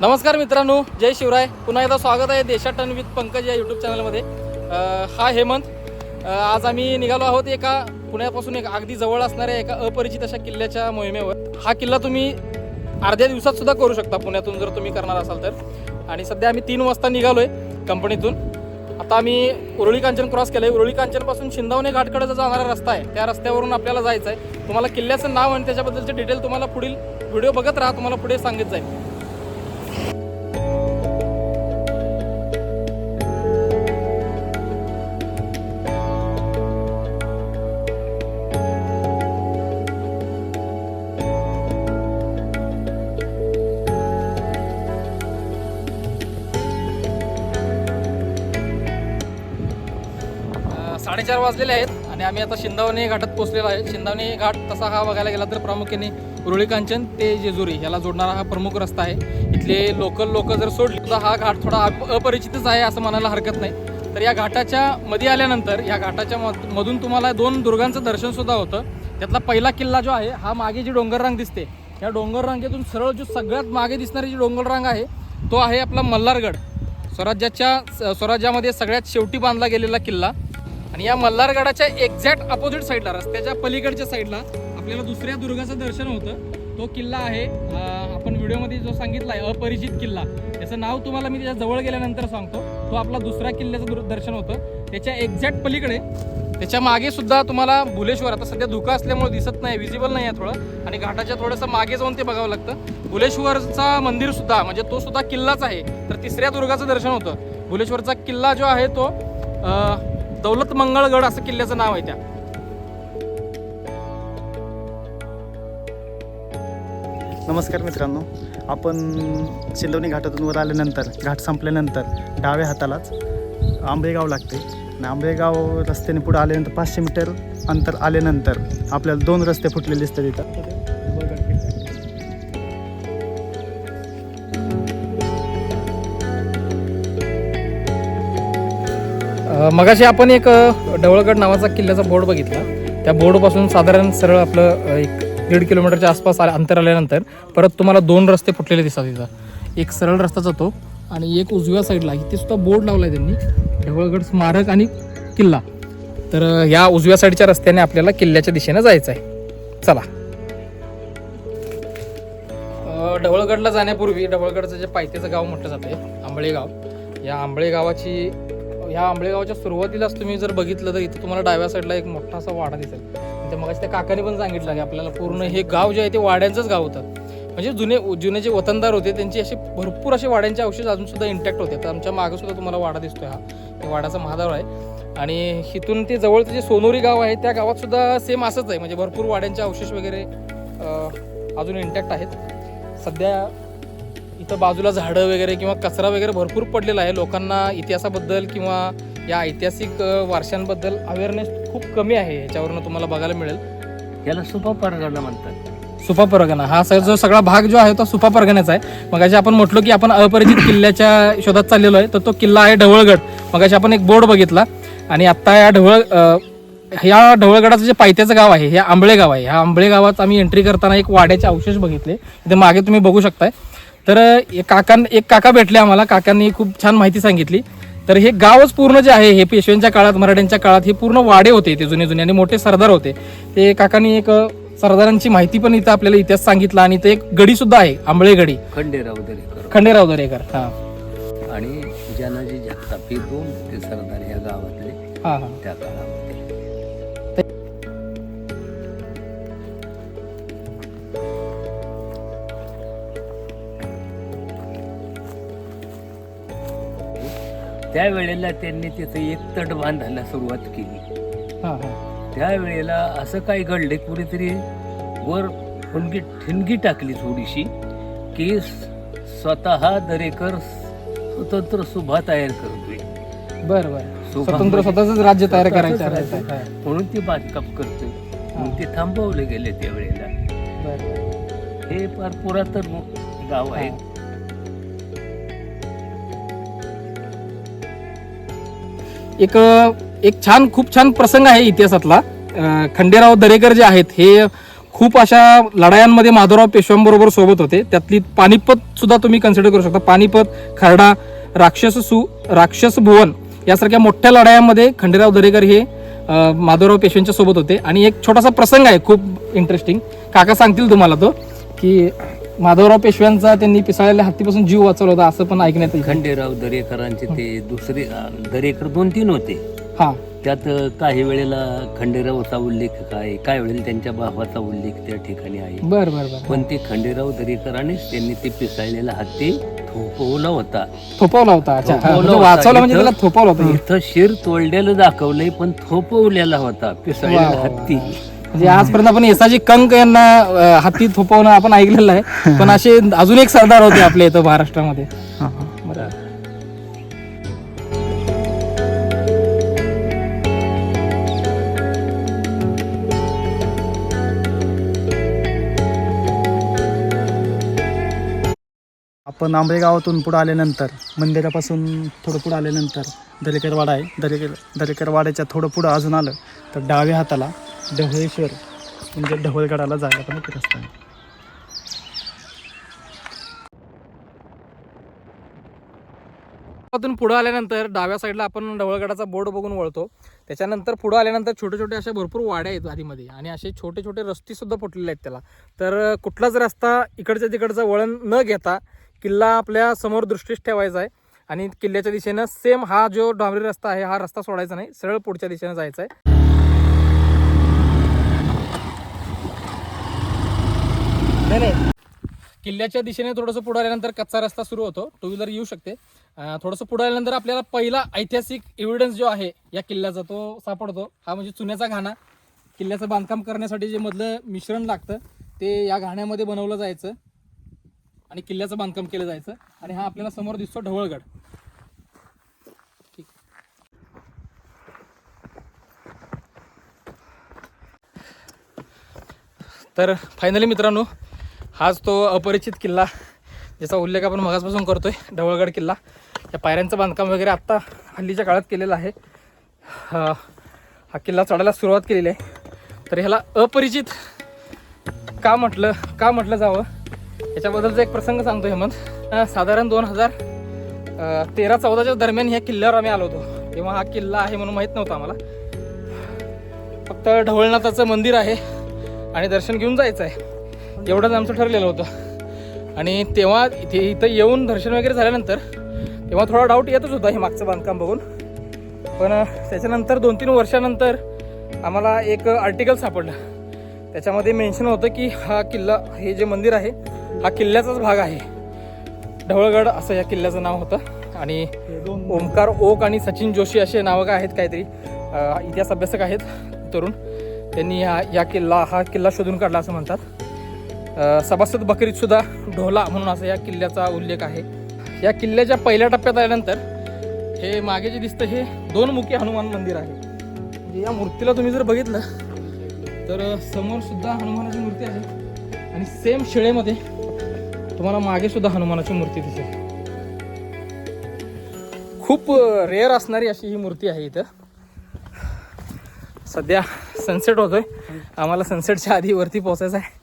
नमस्कार मित्रांनो, जय शिवराय. पुन्हा एकदा स्वागत आहे देशाटन विथ पंकज या यूट्यूब चॅनलमध्ये. हा हेमंत. आज आम्ही निघालो आहोत एका पुण्यापासून एक अगदी जवळ असणाऱ्या एका अपरिचित अशा किल्ल्याच्या मोहिमेवर. हा किल्ला तुम्ही अर्ध्या दिवसात सुद्धा करू शकता पुण्यातून जर तुम्ही करणार असाल तर. आणि सध्या आम्ही 3 वाजता निघालो आहे कंपनीतून. आता आम्ही उरुळी कांचन क्रॉस केलं आहे. उरुळी कांचनपासून शिंदावणे घाटकडे जो जाणारा रस्ता आहे त्या रस्त्यावरून आपल्याला जायचं आहे. तुम्हाला किल्ल्याचं नाव आणि त्याच्याबद्दलचे डिटेल तुम्हाला पुढील व्हिडिओ बघत राहा, तुम्हाला पुढे सांगित जाईल. 4:30 वाजलेले आहेत आणि आम्ही आता शिंदावणे घाटात पोहोचलेलो आहे. शिंदावणे घाट तसा हा बघायला गेला तर प्रामुख्याने उरुळी कांचन ते जेजुरी याला जोडणारा हा प्रमुख रस्ता आहे. इथले लोकल लोक जर सोडले तर हा घाट थोडा अपरिचितच आहे असं म्हणायला हरकत नाही. तर या घाटाच्या मध्ये आल्यानंतर या घाटाच्या मधून तुम्हाला 2 दुर्गांचं दर्शन सुद्धा होतं. त्यातला पहिला किल्ला जो आहे हा मागे जी डोंगर रांग दिसते या डोंगर रांगेतून सरळ जो सगळ्यात मागे दिसणारी जी डोंगर रांग आहे तो आहे आपला मल्हारगड. स्वराज्यामध्ये सगळ्यात शेवटी बांधला गेलेला किल्ला. आणि या मल्हारगडाच्या एक्झॅक्ट अपोजिट साईडला रस्त्याच्या पलीकडच्या साईडला आपल्याला दुसऱ्या दुर्गाचं दर्शन होतं. तो किल्ला आहे आपण व्हिडिओमध्ये जो सांगितला आहे अपरिचित किल्ला, त्याचं नाव तुम्हाला मी त्याच्या जवळ गेल्यानंतर सांगतो. तो आपला दुसऱ्या किल्ल्याचं दर्शन होतं. त्याच्या एक्झॅक्ट पलीकडे त्याच्या मागे सुद्धा तुम्हाला भुलेश्वर, आता सध्या धुका असल्यामुळे दिसत नाही, विजिबल नाही आहे थोडं, आणि घाटाच्या थोडंसं मागे जाऊन ते बघावं लागतं. भुलेश्वरचा मंदिर सुद्धा म्हणजे तो सुद्धा किल्लाच आहे. तर तिसऱ्या दुर्गाचं दर्शन होतं. भुलेश्वरचा किल्ला जो आहे तो दौलत मंगळगड असं किल्ल्याचं नाव आहे. त्या नमस्कार मित्रांनो, आपण शिंदवणे घाटातून वर आल्यानंतर घाट संपल्यानंतर डाव्या हातालाच आंबेगाव लागते. आणि आंबेगाव रस्त्याने पुढे आल्यानंतर 500 मीटर अंतर आल्यानंतर आपल्याला 2 रस्ते फुटलेले दिसतात इथं. मगाशी आपण एक ढवळगड नावाचा किल्ल्याचा बोर्ड बघितला. त्या बोर्डपासून साधारण सरळ आपलं एक 1.5 किलोमीटरच्या आसपास अंतर आल्यानंतर परत तुम्हाला 2 रस्ते फुटलेले दिसतात तिथं. एक सरळ रस्ता जातो आणि एक उजव्या साईडला इथे सुद्धा बोर्ड लावला आहे त्यांनी, ढवळगड स्मारक आणि किल्ला. तर या उजव्या साईडच्या रस्त्याने आपल्याला किल्ल्याच्या दिशेने जायचं आहे. चला. ढवळगडला जाण्यापूर्वी ढवळगडचं जे पायथ्याचं गाव म्हटलं जातं आहे आंबळेगाव. ह्या आंबळेगावच्या सुरुवातीलाच तुम्ही जर बघितलं तर इथं तुम्हाला डाव्या साईडला एक मोठा असा वाडा दिसेल. ते मगाशी त्या काकाने पण सांगितलं की आपल्याला पूर्ण हे गाव जे आहे ते वाड्यांचंच गाव होतं. म्हणजे जुने जे वतनदार होते त्यांची असे भरपूर असे वाड्यांचे अवशेष अजून सुद्धा इंटॅक्ट होते. तर आमच्या मागं सुद्धा तुम्हाला वाडा दिसतोय. हा वाड्याचा महाद्वार आहे. आणि इथून ते जवळचं जे सोनोरी गाव आहे त्या गावात सुद्धा सेम असंच आहे. म्हणजे भरपूर वाड्यांचे अवशेष वगैरे अजून इंटॅक्ट आहेत. सध्या इथं बाजूला झाडं वगैरे किंवा कचरा वगैरे भरपूर पडलेला आहे. लोकांना इतिहासाबद्दल किंवा या ऐतिहासिक वारशांबद्दल अवेअरनेस खूप कमी आहे. याच्यावरून तुम्हाला बघायला मिळेल. याला सुपा परगणा म्हणतात. सुपा परगणा हा जो सगळा भाग जो आहे तो सुपा परगण्याचा आहे. मगाशी आपण म्हटलो की आपण अपरिचित किल्ल्याच्या शोधात चाललेलो आहे. तर तो किल्ला आहे ढवळगड. मगाशी आपण एक बोर्ड बघितला. आणि आता या ढवळगडाचं जे पायथ्याचं गाव आहे हे आंबळेगाव आहे. ह्या आंबळेगावात आम्ही एंट्री करताना एक वाड्याचे अवशेष बघितले. इथे मागे तुम्ही बघू शकताय. तर एक काका भेटले आम्हाला. काकांनी खूप छान माहिती सांगितली. तर हे गावच पूर्ण जे आहे हे पेशव्यांच्या काळात, मराठ्यांच्या काळात हे पूर्ण वाडे होते. ते जुने आणि मोठे सरदार होते. ते काकांनी एक सरदारांची माहिती पण इथं आपल्याला इतिहास सांगितला. आणि इथं एक गडी सुद्धा आहे, आंबळे गडी, खंडेराव दरेकर. हा. आणि जनाजी जगताप हे 2 ते सरदार या गावातले त्या काळामध्ये. त्यावेळेला त्यांनी तिथे एक तट बांधायला सुरुवात केली. त्यावेळेला असं काय घडले, कुणीतरी वर ठिणगी टाकली थोडीशी की स्वतः दरेकर स्वतंत्र सुभा तयार करतोय. बरं. स्वतंत्र स्वतःच राज्य तयार करायचं म्हणून ती बांधकाम करतोय. म्हणून ते थांबवले गेले त्यावेळेला. हे फार पुरातन गाव आहे. एक खूप छान प्रसंग आहे इतिहासातला. खंडेराव दरेकर जे आहेत हे खूप अशा लढायांमध्ये माधवराव पेशव्यांबरोबर सोबत होते. त्यातली पानिपत सुद्धा तुम्ही कन्सिडर करू शकता. पानिपत, खर्डा, राक्षस भुवन यासारख्या मोठ्या लढायांमध्ये खंडेराव दरेकर हे माधवराव पेशव्यांच्या सोबत होते. आणि एक छोटासा प्रसंग आहे खूप इंटरेस्टिंग, काका सांगतील तुम्हाला तो, की माधवराव पेशव्यांचा त्यांनी पिसाळलेल्या हत्तीपासून जीव वाचवला होता असं पण ऐकण्यात येईल. खंडेराव दरेकरांचे ते दुसरे दरेकर 2-3 होते. हा, त्यात काही वेळेला खंडेरावचा उल्लेख काय वेळेला त्यांच्या भावाचा उल्लेख त्या ठिकाणी आहे. बर बर बर. पण ते खंडेराव दरेकरांनीच त्यांनी ते पिसाळलेला हत्ती थोपवला होता. थोपवला होता. अच्छा, हा, थोपवला म्हणजे होता. वाचवला म्हणजे त्याला थोपवला होता. इथं शिर तोडलेलं दाखवलंय पण थोपवलेला होता पिसाळलेला वा. हत्ती. म्हणजे आजपर्यंत आपण येसाजी कंक यांना हाती थोपवणं आपण ऐकलेलं आहे, पण असे अजून एक सरदार होते आपल्या इथं महाराष्ट्रामध्ये. हां हां. बरं. आपण आंबे गावातून पुढं आल्यानंतर मंदिरापासून थोडं पुढं आल्यानंतर दरेकरवाडा आहे. दरेकरवाड्याच्या थोडं पुढं अजून आलं तर डाव्या हाताला ढवळेश्वर म्हणजे ढवळगडाला जायला पण एक रस्ता आहे. गावातून पुढं आल्यानंतर डाव्या साईडला आपण ढवळगडाचा बोर्ड बघून वळतो. त्याच्यानंतर पुढं आल्यानंतर छोटे छोटे अशा भरपूर वाड्या आहेत आधीमध्ये, आणि असे छोटे छोटे रस्ते सुद्धा फुटलेले आहेत त्याला. तर कुठलाच रस्ता इकडच्या तिकडचं वळण न घेता किल्ला आपल्या समोर दृष्टीस ठेवायचा आहे, आणि किल्ल्याच्या दिशेनं सेम हा जो डांबरी रस्ता आहे हा रस्ता सोडायचा नाही, सरळ पुढच्या दिशेनं जायचं आहे. नाही, किल्ल्याच्या दिशेने थोडंसं पुढे आल्यानंतर कच्चा रस्ता सुरू होतो, टू व्हीलर येऊ शकते. थोडंसं पुढे आल्यानंतर आपल्याला पहिला ऐतिहासिक एव्हिडन्स जो आहे या किल्ल्याचा तो सापडतो. हा म्हणजे चुन्याचा घाणा. किल्ल्याचं बांधकाम करण्यासाठी जे मधलं मिश्रण लागतं ते या घाण्यामध्ये बनवलं जायचं आणि किल्ल्याचं बांधकाम केलं जायचं. आणि हा आपल्याला समोर दिसतो ढवळगड. ठीक. तर फायनली मित्रांनो, हाच तो अपरिचित किल्ला ज्याचा उल्लेख आपण मगासपासून करतोय, ढवळगड किल्ला. या पायऱ्यांचं बांधकाम वगैरे आत्ता हल्लीच्या काळात केलेलं आहे. हा किल्ला चढायला सुरुवात केलेली आहे. तर ह्याला अपरिचित का म्हटलं जावं याच्याबद्दलचा एक प्रसंग सांगतो हेमंत. साधारण 2013-14च्या दरम्यान ह्या किल्ल्यावर आम्ही आलो होतो. तेव्हा हा किल्ला आहे म्हणून माहीत नव्हता आम्हाला. फक्त ढवळनाथाचं मंदिर आहे आणि दर्शन घेऊन जायचं आहे एवढंच आमचं ठरलेलं होतं. आणि तेव्हा इथं येऊन दर्शन वगैरे झाल्यानंतर तेव्हा थोडा डाऊट येतच होता हे मागचं बांधकाम बघून. पण त्याच्यानंतर 2-3 वर्षानंतर आम्हाला एक आर्टिकल सापडलं. त्याच्यामध्ये मेन्शन होतं की हा किल्ला, हे जे मंदिर आहे हा किल्ल्याचाच भाग आहे. ढवळगड असं या किल्ल्याचं नाव होतं. आणि ओमकार ओक आणि सचिन जोशी असे नावं काय आहेत, काहीतरी इतिहास अभ्यासक आहेत तरुण, त्यांनी हा किल्ला शोधून काढला असं म्हणतात. सभासद बकरीत सुद्धा ढोला म्हणून असं या किल्ल्याचा उल्लेख आहे. या किल्ल्याच्या पहिल्या टप्प्यात आल्यानंतर हे मागे जे दिसतं हे 2 मुखी हनुमान मंदिर आहे. म्हणजे या मूर्तीला तुम्ही जर बघितलं तर समोर सुद्धा हनुमानाची मूर्ती आहे, आणि सेम शिळेमध्ये तुम्हाला मागे सुद्धा हनुमानाची मूर्ती दिसेल. खूप रेअर असणारी अशी ही मूर्ती आहे इथं. सध्या सनसेट होतोय, आम्हाला सनसेटच्या आधी वरती पोहोचायचं आहे.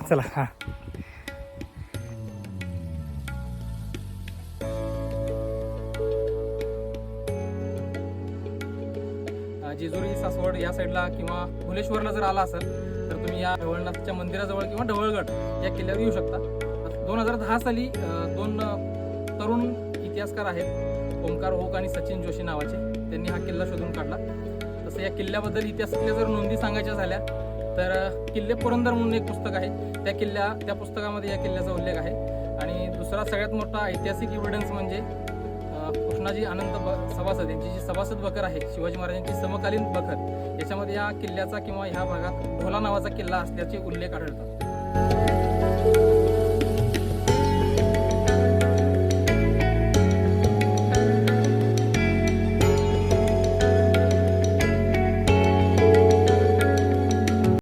चला. हा, जेजुरी, सासवड या साईडला किंवा भुलेश्वरला जर आला असेल तर तुम्ही या ढवळनाथच्या मंदिराजवळ किंवा ढवळगड या किल्ल्यावर येऊ शकता. 2010 साली 2 तरुण इतिहासकार आहेत, ओमकार ओक आणि सचिन जोशी नावाचे, त्यांनी हा किल्ला शोधून काढला. तसं या किल्ल्याबद्दल इतिहासातल्या जर नोंदी सांगायच्या झाल्या तर किल्ले पुरंदर म्हणून एक पुस्तक आहे, त्या पुस्तकामध्ये या किल्ल्याचा उल्लेख आहे. आणि दुसरा सगळ्यात मोठा ऐतिहासिक एव्हिडन्स म्हणजे कृष्णाजी आनंद सभासद यांची जी सभासद बखर आहे, शिवाजी महाराजांची समकालीन बखर, याच्यामध्ये या किल्ल्याचा किंवा ह्या भागात ढोला नावाचा किल्ला असल्याचे उल्लेख आढळतात.